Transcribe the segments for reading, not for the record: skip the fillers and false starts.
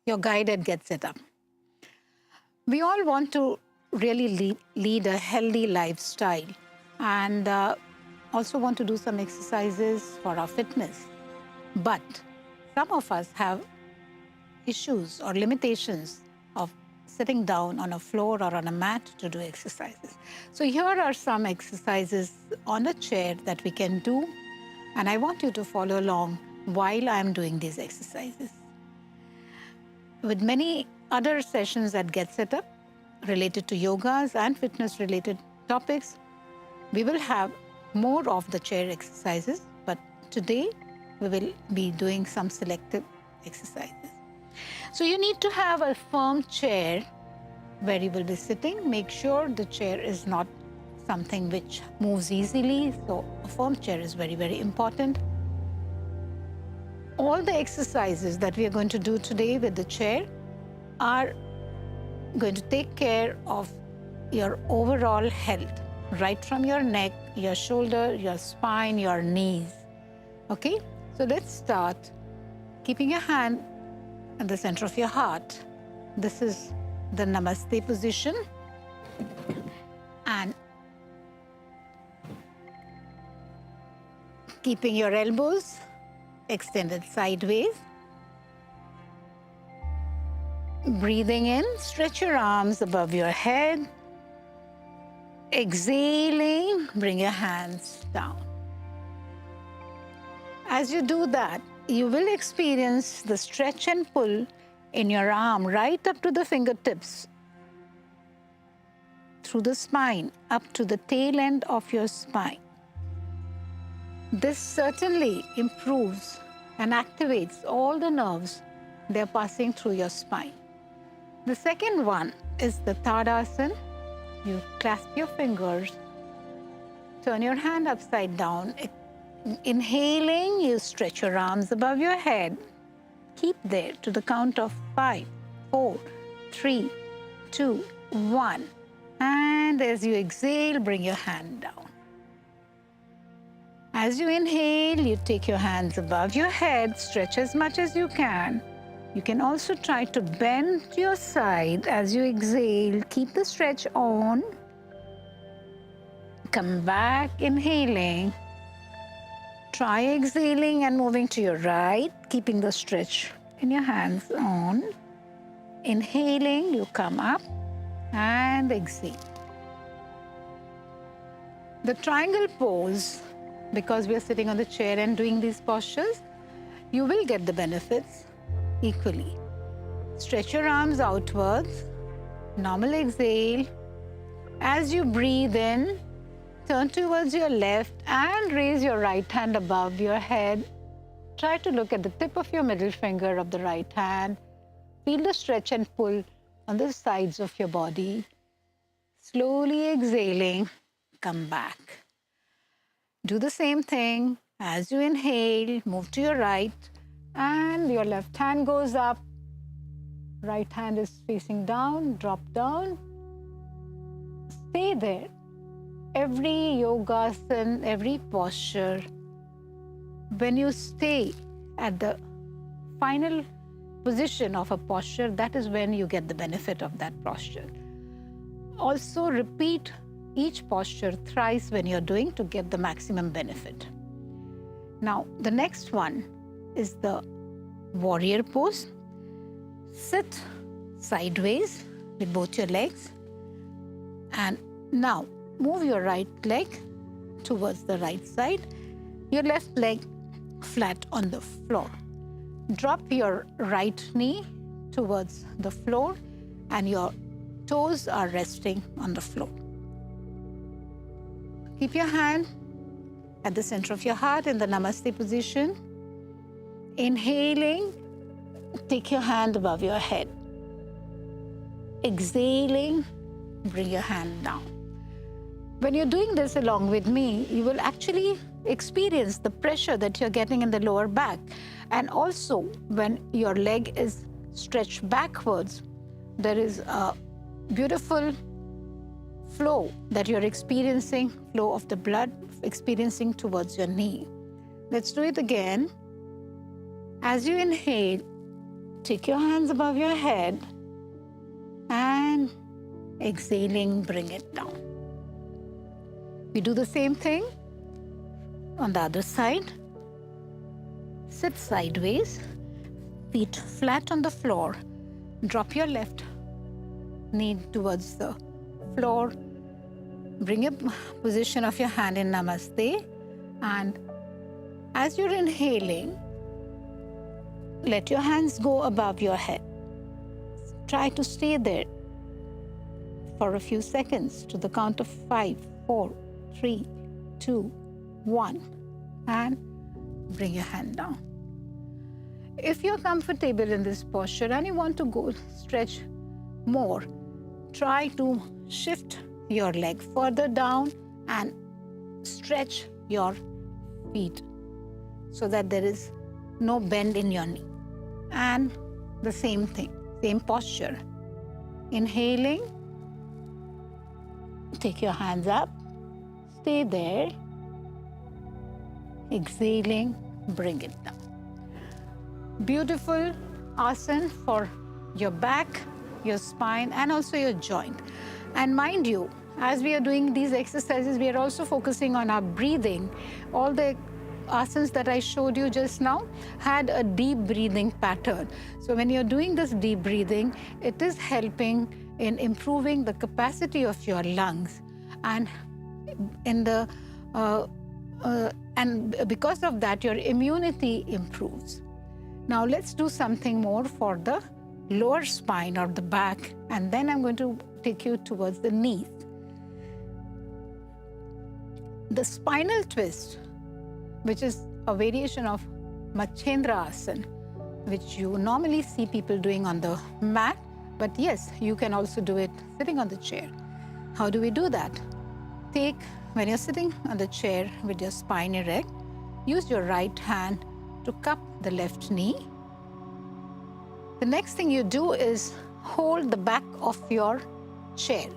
your guided Get Set Up. We all want to really lead a healthy lifestyle and also want to do some exercises for our fitness. But some of us have issues or limitations of sitting down on a floor or on a mat to do exercises. So here are some exercises on a chair that we can do, and I want you to follow along while I'm doing these exercises. With many other sessions that Get Set Up related to yogas and fitness related topics, we will have more of the chair exercises, but today we will be doing some selective exercises. So you need to have a firm chair where you will be sitting. Make sure the chair is not something which moves easily. So a firm chair is very, very important. All the exercises that we are going to do today with the chair are going to take care of your overall health, right from your neck, your shoulder, your spine, your knees. Okay? So let's start keeping your hand at the center of your heart. This is the Namaste position. And keeping your elbows extended sideways. Breathing in, stretch your arms above your head. Exhaling, bring your hands down. As you do that, you will experience the stretch and pull in your arm right up to the fingertips, through the spine, up to the tail end of your spine. This certainly improves and activates all the nerves that are passing through your spine. The second one is the Tadasana. You clasp your fingers, turn your hand upside down. Inhaling, you stretch your arms above your head. Keep there to the count of 5, 4, 3, 2, 1. And as you exhale, bring your hand down. As you inhale, you take your hands above your head, stretch as much as you can. You can also try to bend to your side as you exhale. Keep the stretch on. Come back, inhaling. Try exhaling and moving to your right, keeping the stretch in your hands on. Inhaling, you come up and exhale. The triangle pose, because we are sitting on the chair and doing these postures, you will get the benefits equally. Stretch your arms outwards, normal exhale. As you breathe in, turn towards your left and raise your right hand above your head. Try to look at the tip of your middle finger of the right hand. Feel the stretch and pull on the sides of your body. Slowly exhaling, come back. Do the same thing. As you inhale, move to your right, and your left hand goes up. Right hand is facing down, drop down. Stay there. Every yogasana, every posture, when you stay at the final position of a posture, that is when you get the benefit of that posture. Also repeat each posture thrice when you're doing to get the maximum benefit. Now, the next one is the warrior pose. Sit sideways with both your legs, and now move your right leg towards the right side, your left leg flat on the floor. Drop your right knee towards the floor and your toes are resting on the floor. Keep your hand at the center of your heart in the Namaste position. Inhaling, take your hand above your head. Exhaling, bring your hand down. When you're doing this along with me, you will actually experience the pressure that you're getting in the lower back. And also, when your leg is stretched backwards, there is a beautiful flow that you're experiencing, flow of the blood experiencing towards your knee. Let's do it again. As you inhale, take your hands above your head and exhaling, bring it down. We do the same thing on the other side. Sit sideways, feet flat on the floor. Drop your left knee towards the floor. Bring a position of your hand in Namaste. And as you're inhaling, let your hands go above your head. Try to stay there for a few seconds to the count of 5, 4, 3, 2, 1, and bring your hand down. If you're comfortable in this posture and you want to go stretch more, try to shift your leg further down and stretch your feet so that there is no bend in your knee. And the same thing, same posture. Inhaling, take your hands up, stay there. Exhaling, bring it down. Beautiful asana for your back, your spine, and also your joint. And mind you, as we are doing these exercises, we are also focusing on our breathing. All the asanas that I showed you just now had a deep breathing pattern. So when you're doing this deep breathing, it is helping in improving the capacity of your lungs. And because of that, your immunity improves. Now let's do something more for the lower spine or the back, and then I'm going to take you towards the knees. The spinal twist, which is a variation of Machendra Asana, which you normally see people doing on the mat, but yes, you can also do it sitting on the chair. How do we do that? When you're sitting on the chair with your spine erect, use your right hand to cup the left knee. The next thing you do is hold the back of your chair.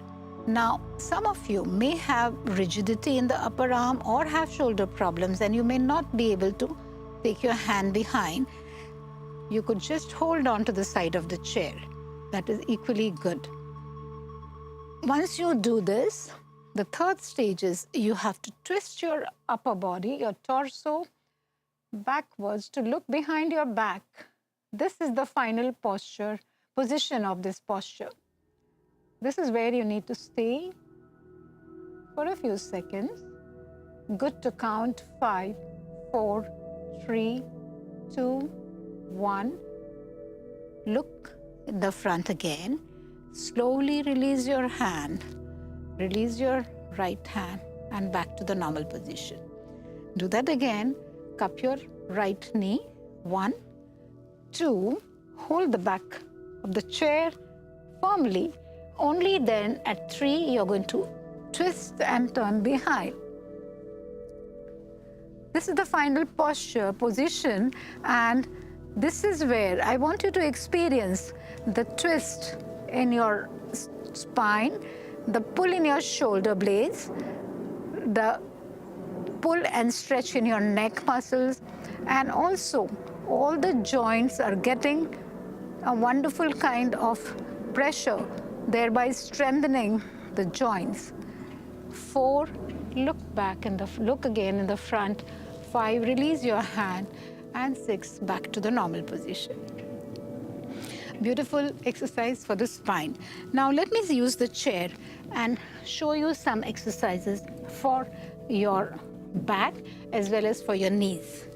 Now, some of you may have rigidity in the upper arm or have shoulder problems, and you may not be able to take your hand behind. You could just hold on to the side of the chair. That is equally good. Once you do this, the third stage is you have to twist your upper body, your torso, backwards to look behind your back. This is the final position of this posture. This is where you need to stay for a few seconds. Good to count 5, 4, 3, 2, 1. Look in the front again. Slowly release your hand. Release your right hand and back to the normal position. Do that again. Cup your right knee. 1, 2. Hold the back of the chair firmly. Only then at 3, you're going to twist and turn behind. This is the final position, and this is where I want you to experience the twist in your spine, the pull in your shoulder blades, the pull and stretch in your neck muscles, and also all the joints are getting a wonderful kind of pressure, thereby strengthening the joints. 4, look again in the front. 5, release your hand, and 6, back to the normal position. Beautiful exercise for the spine. Now let me use the chair and show you some exercises for your back as well as for your knees.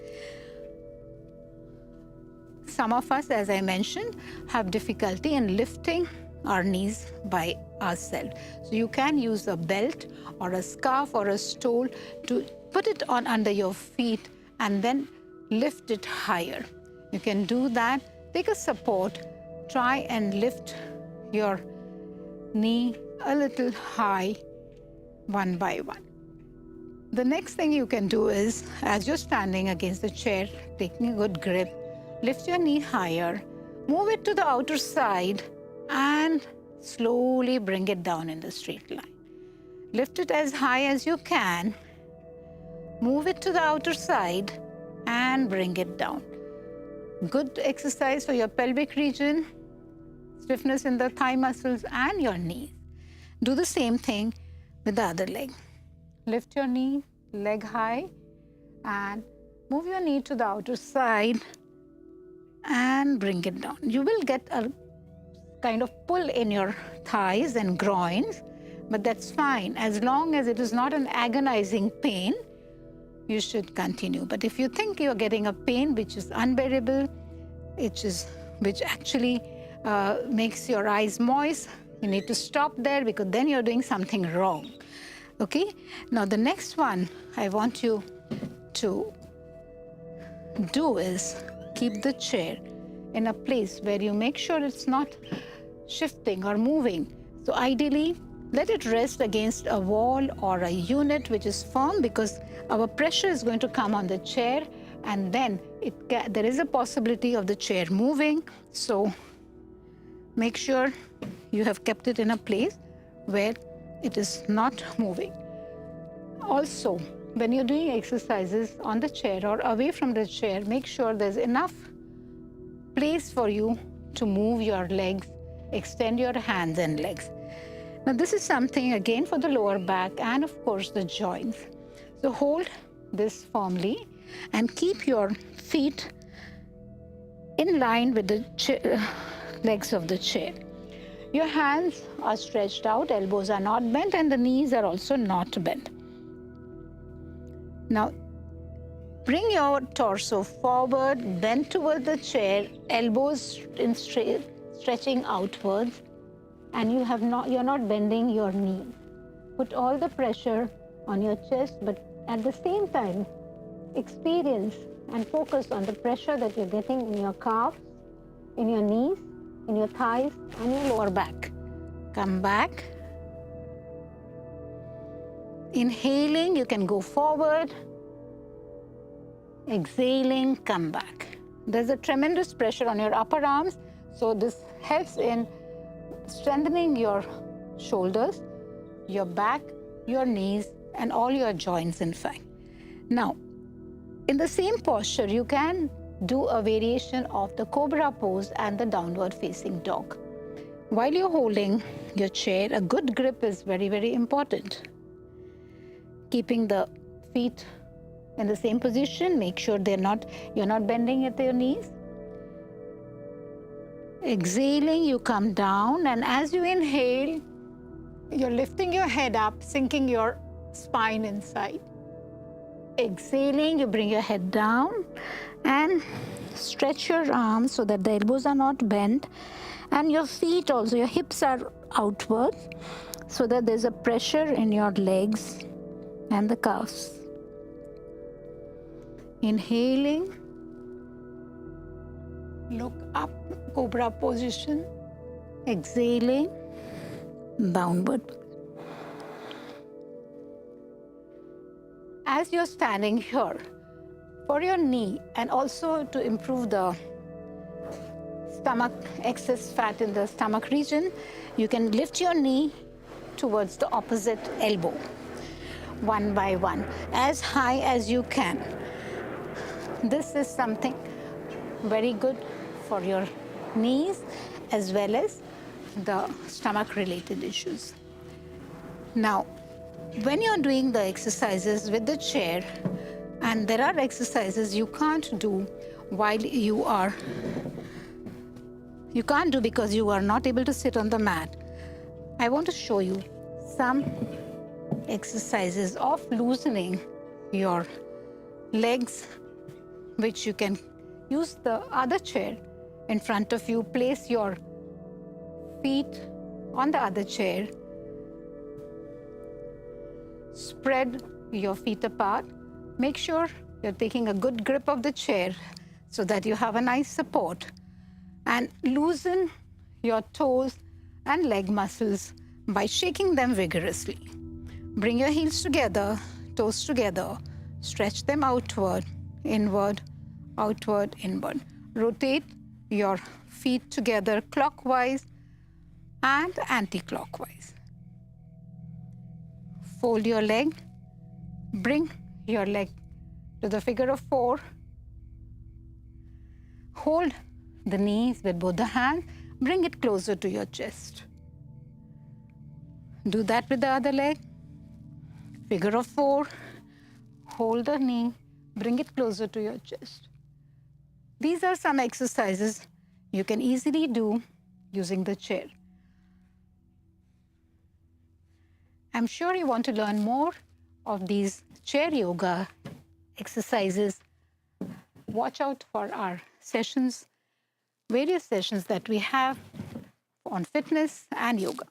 Some of us, as I mentioned, have difficulty in lifting our knees by ourselves. So you can use a belt or a scarf or a stole to put it on under your feet and then lift it higher. You can do that. Take a support. Try and lift your knee a little high, one by one. The next thing you can do is, as you're standing against the chair, taking a good grip, lift your knee higher, move it to the outer side, and slowly bring it down in the straight line. Lift it as high as you can, move it to the outer side, and bring it down. Good exercise for your pelvic region, stiffness in the thigh muscles and your knees. Do the same thing with the other leg. Lift your knee, leg high, and move your knee to the outer side and bring it down. You will get a kind of pull in your thighs and groins, but that's fine. As long as it is not an agonizing pain, you should continue. But if you think you're getting a pain which is unbearable, which actually makes your eyes moist, you need to stop there, because then you're doing something wrong. Okay? Now the next one I want you to do is keep the chair in a place where you make sure it's not shifting or moving. So ideally, let it rest against a wall or a unit which is firm, because our pressure is going to come on the chair, and then there is a possibility of the chair moving. So make sure you have kept it in a place where it is not moving. Also, when you're doing exercises on the chair or away from the chair, make sure there's enough place for you to move your legs, extend your hands and legs. Now this is something again for the lower back and of course the joints. So hold this firmly and keep your feet in line with the legs of the chair. Your hands are stretched out, elbows are not bent, and the knees are also not bent. Now bring your torso forward, bend toward the chair, elbows in stretching outwards, and you're not bending your knees. Put all the pressure on your chest, but at the same time, experience and focus on the pressure that you're getting in your calves, in your knees, in your thighs, and your lower back. Come back. Inhaling, you can go forward. Exhaling, come back. There's a tremendous pressure on your upper arms, so this helps in strengthening your shoulders, your back, your knees, and all your joints, in fact. Now, in the same posture, you can do a variation of the cobra pose and the downward facing dog. While you're holding your chair, a good grip is very, very important. Keeping the feet in the same position, make sure you're not bending at your knees. Exhaling, you come down, and as you inhale, you're lifting your head up, sinking your spine inside. Exhaling, you bring your head down and stretch your arms so that the elbows are not bent, and your feet also, your hips are outward so that there's a pressure in your legs and the calves. Inhaling, look up, cobra position. Exhaling, downward. As you're standing here, for your knee and also to improve the stomach, excess fat in the stomach region, you can lift your knee towards the opposite elbow, one by one, as high as you can. This is something very good for your knees as well as the stomach related issues. Now, when you're doing the exercises with the chair, and there are exercises you can't do while you can't do because you are not able to sit on the mat, I want to show you some exercises of loosening your legs, which you can use the other chair in front of you. Place your feet on the other chair. Spread your feet apart. Make sure you're taking a good grip of the chair so that you have a nice support. And loosen your toes and leg muscles by shaking them vigorously. Bring your heels together, toes together, stretch them outward, inward, outward, inward. Rotate your feet together clockwise and anti-clockwise. Fold your leg, bring your leg to the figure of 4. Hold the knees with both the hands. Bring it closer to your chest. Do that with the other leg. Figure of 4. Hold the knee. Bring it closer to your chest. These are some exercises you can easily do using the chair. I'm sure you want to learn more of these chair yoga exercises. Watch out for our sessions, various sessions that we have on fitness and yoga.